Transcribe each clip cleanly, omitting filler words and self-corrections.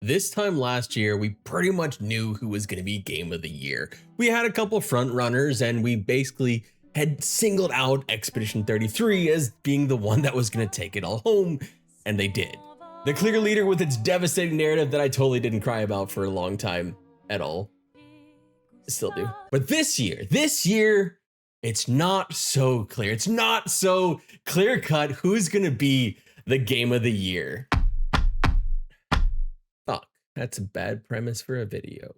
This time last year, we pretty much knew who was going to be Game of the Year. We had a couple front runners, and we basically had singled out Expedition 33 as being the one that was going to take it all home, and they did. The clear leader with its devastating narrative that I totally didn't cry about for a long time at all. Still do. But this year, it's not so clear. It's not so clear cut who's going to be the Game of the Year. Fuck, that's a bad premise for a video.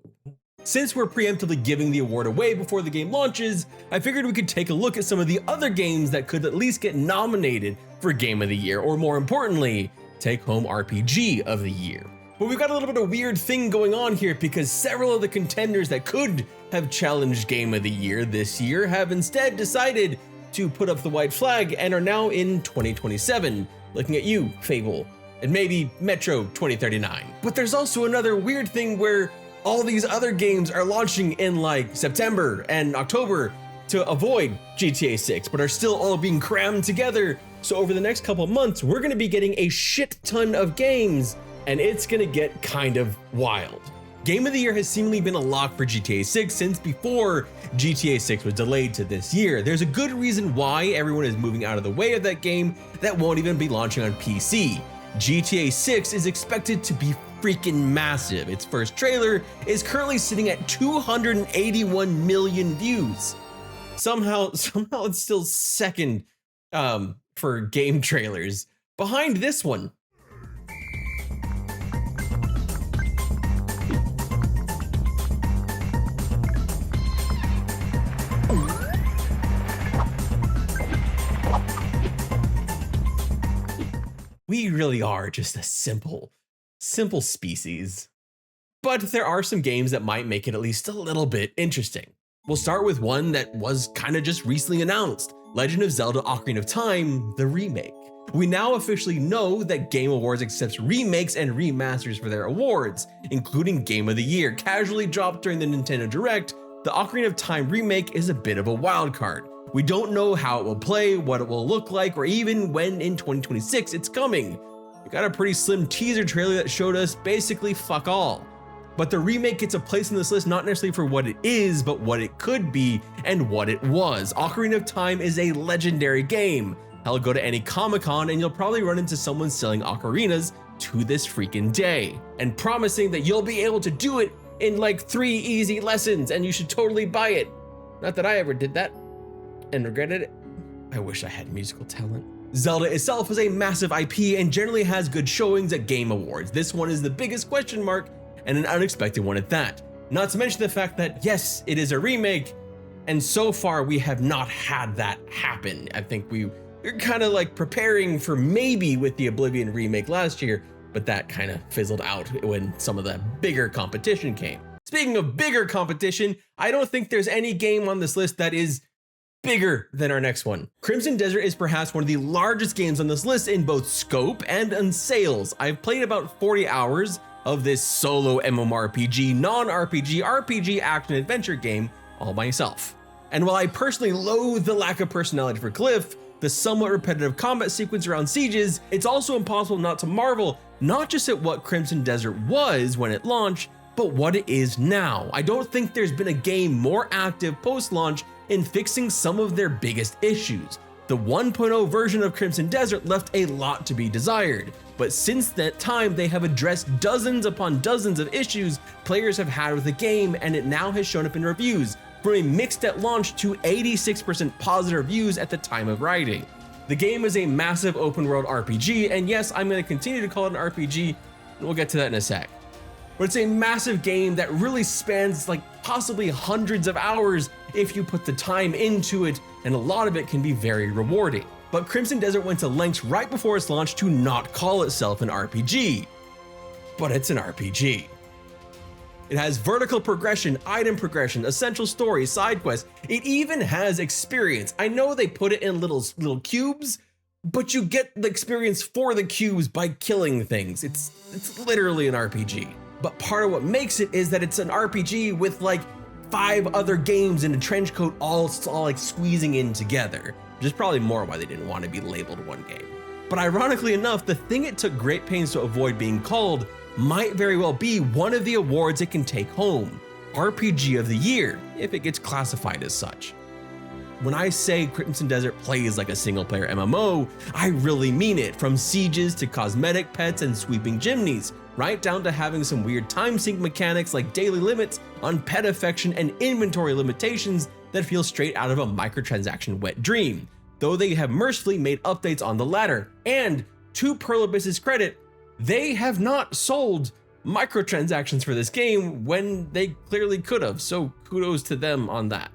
Since we're preemptively giving the award away before the game launches, I figured we could take a look at some of the other games that could at least get nominated for Game of the Year, or more importantly, take home RPG of the year. But we've got a little bit of a weird thing going on here because several of the contenders that could have challenged Game of the Year this year have instead decided to put up the white flag and are now in 2027, looking at you, Fable, and maybe Metro 2039. But there's also another weird thing where all these other games are launching in like September and October to avoid GTA 6, but are still all being crammed together. So over the next couple months, we're gonna be getting a shit ton of games, and it's gonna get kind of wild. Game of the Year has seemingly been a lock for GTA 6 since before GTA 6 was delayed to this year. There's a good reason why everyone is moving out of the way of that game that won't even be launching on PC. GTA 6 is expected to be freaking massive. Its first trailer is currently sitting at 281 million views. Somehow it's still second for game trailers, behind this one. We really are just a simple species. But there are some games that might make it at least a little bit interesting. We'll start with one that was kind of just recently announced, Legend of Zelda Ocarina of Time, the remake. We now officially know that Game Awards accepts remakes and remasters for their awards, including Game of the Year. Casually dropped during the Nintendo Direct, the Ocarina of Time remake is a bit of a wild card. We don't know how it will play, what it will look like, or even when in 2026 it's coming. We got a pretty slim teaser trailer that showed us basically fuck all. But the remake gets a place in this list not necessarily for what it is, but what it could be and what it was. Ocarina of Time is a legendary game. Hell, go to any Comic-Con and you'll probably run into someone selling ocarinas to this freaking day and promising that you'll be able to do it in like 3 easy lessons and you should totally buy it. Not that I ever did that and regretted it. I wish I had musical talent. Zelda itself is a massive IP and generally has good showings at Game Awards. This one is the biggest question mark and an unexpected one at that. Not to mention the fact that yes, it is a remake, and so far we have not had that happen. I think we're kind of like preparing for maybe with the Oblivion remake last year, but that kind of fizzled out when some of the bigger competition came. Speaking of bigger competition, I don't think there's any game on this list that is bigger than our next one. Crimson Desert is perhaps one of the largest games on this list in both scope and in sales. I've played about 40 hours of this solo MMORPG, non-RPG, RPG action adventure game all by myself. And while I personally loathe the lack of personality for Cliff, the somewhat repetitive combat sequence around sieges, it's also impossible not to marvel not just at what Crimson Desert was when it launched, but what it is now. I don't think there's been a game more active post-launch in fixing some of their biggest issues. The 1.0 version of Crimson Desert left a lot to be desired, but since that time they have addressed dozens upon dozens of issues players have had with the game, and it now has shown up in reviews, from a mixed at launch to 86% positive reviews at the time of writing. The game is a massive open world RPG, and yes, I'm going to continue to call it an RPG, and we'll get to that in a sec. But it's a massive game that really spans like possibly hundreds of hours if you put the time into it, and a lot of it can be very rewarding. But Crimson Desert went to lengths right before its launch to not call itself an RPG. But it's an RPG. It has vertical progression, item progression, essential story, side quests. It even has experience. I know they put it in little cubes, but you get the experience for the cubes by killing things. It's literally an RPG. But part of what makes it is that it's an RPG with like 5 other games in a trench coat all like squeezing in together, which is probably more why they didn't want to be labeled one game. But ironically enough, the thing it took great pains to avoid being called might very well be one of the awards it can take home, RPG of the Year, if it gets classified as such. When I say Crimson Desert plays like a single-player MMO, I really mean it, from sieges to cosmetic pets and sweeping chimneys, right down to having some weird time sync mechanics like daily limits on pet affection and inventory limitations that feel straight out of a microtransaction wet dream, though they have mercifully made updates on the latter, and to Pearl Abyss's credit, they have not sold microtransactions for this game when they clearly could have, so kudos to them on that.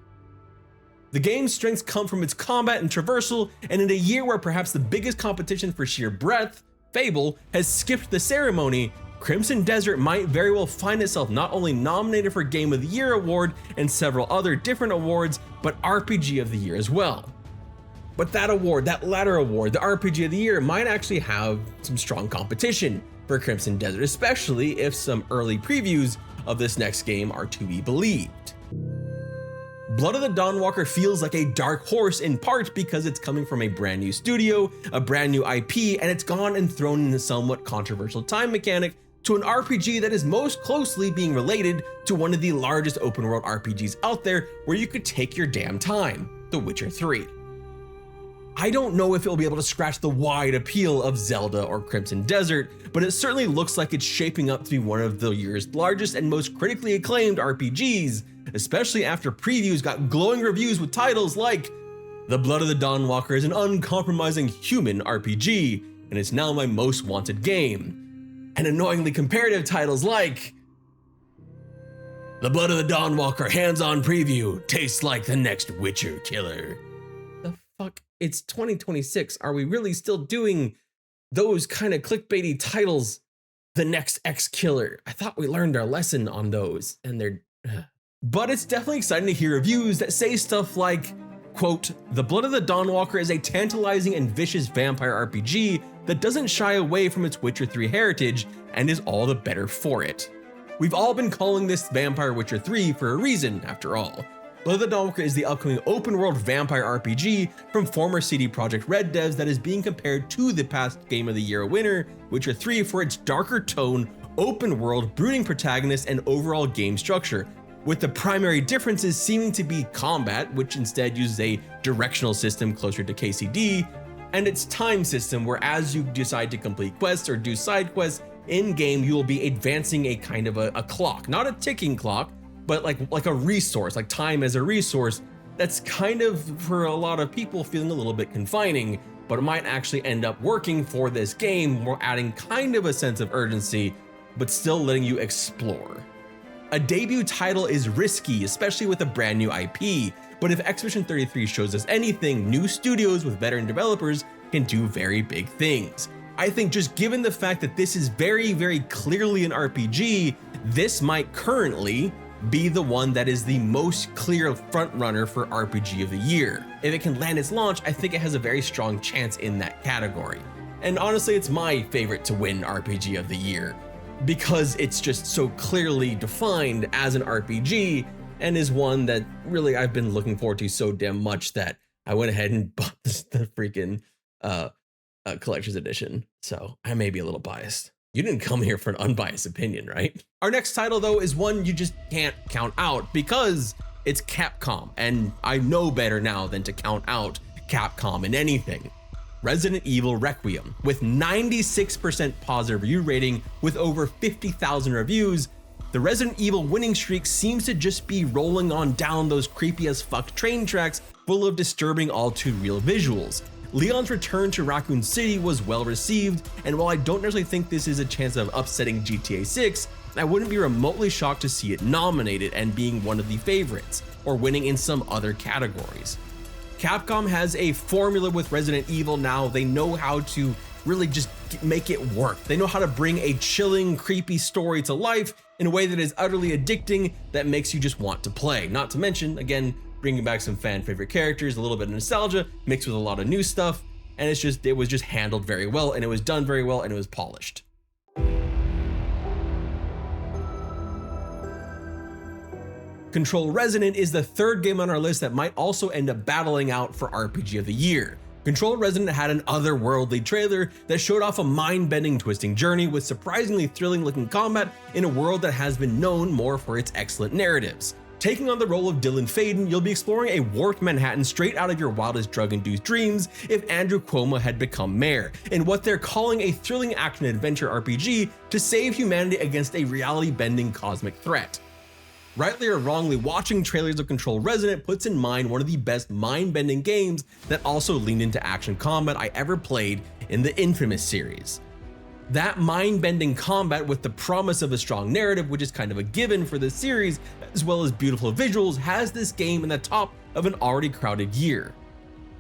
The game's strengths come from its combat and traversal, and in a year where perhaps the biggest competition for sheer breadth, Fable, has skipped the ceremony, Crimson Desert might very well find itself not only nominated for Game of the Year award and several other different awards, but RPG of the Year as well. But that award, that latter award, the RPG of the Year, might actually have some strong competition for Crimson Desert, especially if some early previews of this next game are to be believed. Blood of the Dawnwalker feels like a dark horse in part because it's coming from a brand new studio, a brand new IP, and it's gone and thrown in a somewhat controversial time mechanic to an RPG that is most closely being related to one of the largest open world RPGs out there where you could take your damn time, The Witcher 3. I don't know if it'll be able to scratch the wide appeal of Zelda or Crimson Desert, but it certainly looks like it's shaping up to be one of the year's largest and most critically acclaimed RPGs, especially after previews got glowing reviews with titles like The Blood of the Dawnwalker is an uncompromising human RPG, and it's now my most wanted game, and annoyingly comparative titles like The Blood of the Dawnwalker hands-on preview tastes like the next Witcher killer. The fuck? It's 2026. Are we really still doing those kind of clickbaity titles? The next X killer. I thought we learned our lesson on those, and they're... But it's definitely exciting to hear reviews that say stuff like, quote, The Blood of the Dawnwalker is a tantalizing and vicious vampire RPG that doesn't shy away from its Witcher 3 heritage and is all the better for it. We've all been calling this Vampire Witcher 3 for a reason, after all. Blood of the Dawnwalker is the upcoming open-world vampire RPG from former CD Projekt Red devs that is being compared to the past Game of the Year winner, Witcher 3, for its darker tone, open-world, brooding protagonist, and overall game structure, with the primary differences seeming to be combat, which instead uses a directional system closer to KCD, and its time system, where as you decide to complete quests or do side quests, in-game you will be advancing a kind of a clock, not a ticking clock, but like a resource, like time as a resource. That's kind of, for a lot of people, feeling a little bit confining, but it might actually end up working for this game, more adding kind of a sense of urgency, but still letting you explore. A debut title is risky, especially with a brand new IP, but if Expedition 33 shows us anything, new studios with veteran developers can do very big things. I think just given the fact that this is very, very clearly an RPG, this might currently be the one that is the most clear frontrunner for RPG of the Year. If it can land its launch, I think it has a very strong chance in that category. And honestly, it's my favorite to win RPG of the Year, because it's just so clearly defined as an RPG and is one that really I've been looking forward to so damn much that I went ahead and bought the freaking collector's edition. So I may be a little biased. You didn't come here for an unbiased opinion, right? Our next title, though, is one you just can't count out because it's Capcom, and I know better now than to count out Capcom in anything. Resident Evil Requiem, with 96% positive review rating with over 50,000 reviews, the Resident Evil winning streak seems to just be rolling on down those creepy as fuck train tracks full of disturbing all too real visuals. Leon's return to Raccoon City was well received, and while I don't necessarily think this is a chance of upsetting GTA 6, I wouldn't be remotely shocked to see it nominated and being one of the favorites, or winning in some other categories. Capcom has a formula with Resident Evil now. They know how to really just make it work. They know how to bring a chilling, creepy story to life in a way that is utterly addicting, that makes you just want to play. Not to mention, again, bringing back some fan favorite characters, a little bit of nostalgia mixed with a lot of new stuff, and it was just handled very well, and it was done very well, and it was polished. Control Resonant is the third game on our list that might also end up battling out for RPG of the Year. Control Resonant had an otherworldly trailer that showed off a mind-bending, twisting journey with surprisingly thrilling-looking combat in a world that has been known more for its excellent narratives. Taking on the role of Dylan Faden, you'll be exploring a warped Manhattan straight out of your wildest drug-induced dreams if Andrew Cuomo had become mayor, in what they're calling a thrilling action-adventure RPG to save humanity against a reality-bending cosmic threat. Rightly or wrongly, watching trailers of Control Resonant puts in mind one of the best mind-bending games that also leaned into action combat I ever played in the Infamous series. That mind-bending combat with the promise of a strong narrative, which is kind of a given for this series, as well as beautiful visuals, has this game in the top of an already crowded year.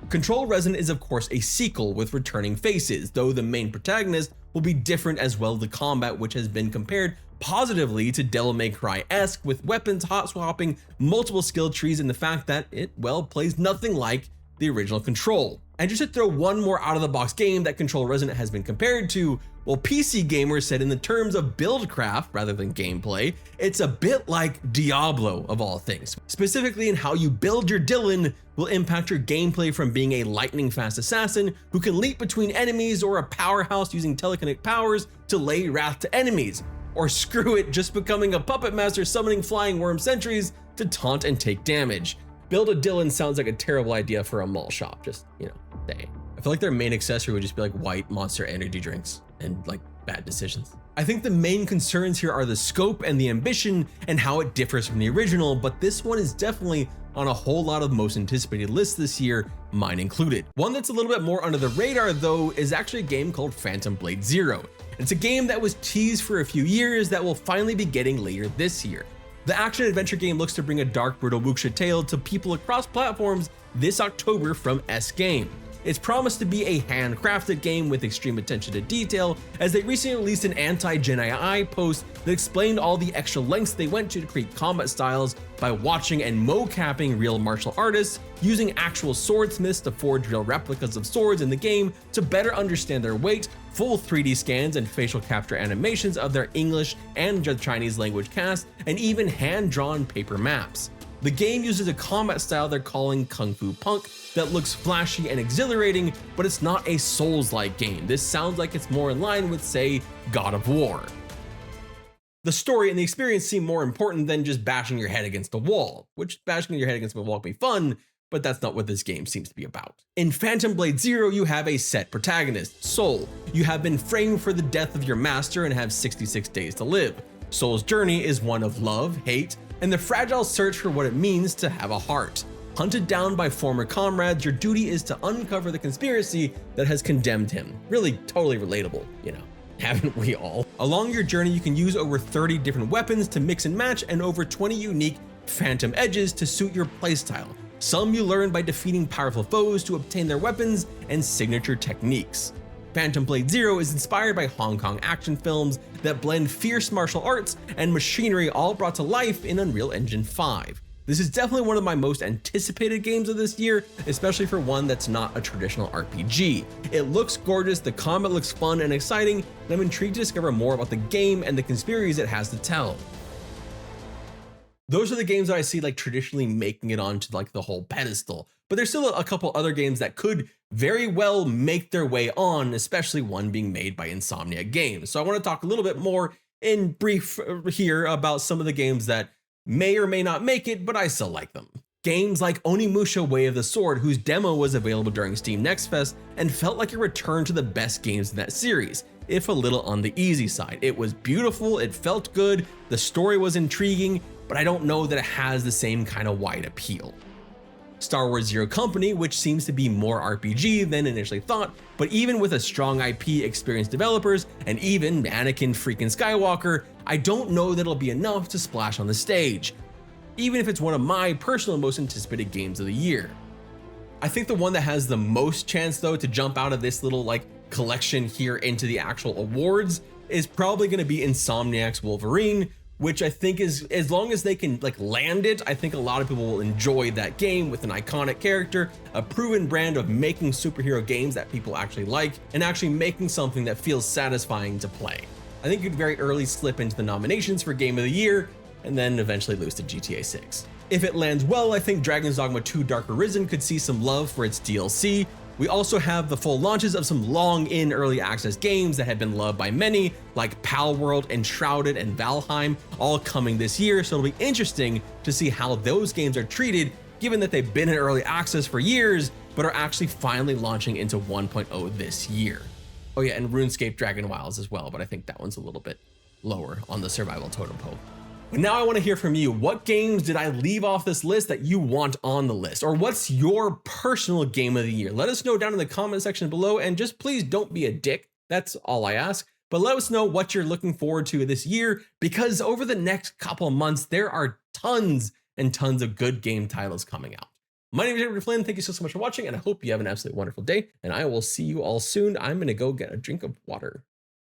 Control Resonant is of course a sequel with returning faces, though the main protagonist will be different, as well as the combat, which has been compared positively to Devil May Cry-esque, with weapons hot swapping, multiple skill trees, and the fact that it, well, plays nothing like the original Control. And just to throw one more out-of-the-box game that Control Resonant has been compared to, well, PC gamers said in the terms of buildcraft rather than gameplay, it's a bit like Diablo of all things. Specifically in how you build your Dylan will impact your gameplay, from being a lightning-fast assassin who can leap between enemies, or a powerhouse using telekinetic powers to lay wrath to enemies, or screw it, just becoming a puppet master summoning flying worm sentries to taunt and take damage. Build a Dylan sounds like a terrible idea for a mall shop, just, you know, dang. I feel like their main accessory would just be like white Monster energy drinks and like bad decisions. I think the main concerns here are the scope and the ambition and how it differs from the original, but this one is definitely on a whole lot of most anticipated lists this year, mine included. One that's a little bit more under the radar though is actually a game called Phantom Blade Zero. It's a game that was teased for a few years that will finally be getting later this year. The action-adventure game looks to bring a dark, brutal wuxia tale to people across platforms this October from S-Game. It's promised to be a handcrafted game with extreme attention to detail, as they recently released an anti-Gen AI post that explained all the extra lengths they went to create combat styles by watching and mocapping real martial artists, using actual swordsmiths to forge real replicas of swords in the game to better understand their weight, full 3D scans and facial capture animations of their English and Chinese language cast, and even hand-drawn paper maps. The game uses a combat style they're calling Kung Fu Punk that looks flashy and exhilarating, but it's not a Souls-like game. This sounds like it's more in line with, say, God of War. The story and the experience seem more important than just bashing your head against a wall, which bashing your head against a wall can be fun, but that's not what this game seems to be about. In Phantom Blade Zero, you have a set protagonist, Soul. You have been framed for the death of your master and have 66 days to live. Soul's journey is one of love, hate, and the fragile search for what it means to have a heart. Hunted down by former comrades, your duty is to uncover the conspiracy that has condemned him. Really totally relatable, you know, haven't we all? Along your journey, you can use over 30 different weapons to mix and match, and over 20 unique phantom edges to suit your playstyle. Some you learn by defeating powerful foes to obtain their weapons and signature techniques. Phantom Blade Zero is inspired by Hong Kong action films that blend fierce martial arts and machinery, all brought to life in Unreal Engine 5. This is definitely one of my most anticipated games of this year, especially for one that's not a traditional RPG. It looks gorgeous, the combat looks fun and exciting, and I'm intrigued to discover more about the game and the conspiracies it has to tell. Those are the games that I see like traditionally making it onto like the whole pedestal, but there's still a couple other games that could very well make their way on, especially one being made by Insomniac Games. So I want to talk a little bit more in brief here about some of the games that may or may not make it, but I still like them. Games like Onimusha Way of the Sword, whose demo was available during Steam Next Fest and felt like a return to the best games in that series, if a little on the easy side. It was beautiful, it felt good, the story was intriguing, but I don't know that it has the same kind of wide appeal. Star Wars Zero Company, which seems to be more RPG than initially thought, but even with a strong IP, experienced developers, and even Anakin freaking Skywalker, I don't know that it'll be enough to splash on the stage, even if it's one of my personal most anticipated games of the year. I think the one that has the most chance though to jump out of this little like collection here into the actual awards is probably going to be Insomniac's Wolverine, which I think is, as long as they can like land it, I think a lot of people will enjoy that game with an iconic character, a proven brand of making superhero games that people actually like, and actually making something that feels satisfying to play. I think it could very early slip into the nominations for Game of the Year, and then eventually lose to GTA 6. If it lands well, I think Dragon's Dogma 2 Dark Arisen could see some love for its DLC, We also have the full launches of some long in early access games that have been loved by many, like Palworld, Enshrouded, and Valheim, all coming this year, so it'll be interesting to see how those games are treated, given that they've been in early access for years, but are actually finally launching into 1.0 this year. Oh yeah, and RuneScape Dragon Wilds as well, but I think that one's a little bit lower on the survival totem pole. But now I want to hear from you. What games did I leave off this list that you want on the list? Or what's your personal game of the year? Let us know down in the comment section below, and just please don't be a dick. That's all I ask. But let us know what you're looking forward to this year, because over the next couple of months, there are tons and tons of good game titles coming out. My name is David Flynn. Thank you so much for watching, and I hope you have an absolutely wonderful day, and I will see you all soon. I'm going to go get a drink of water.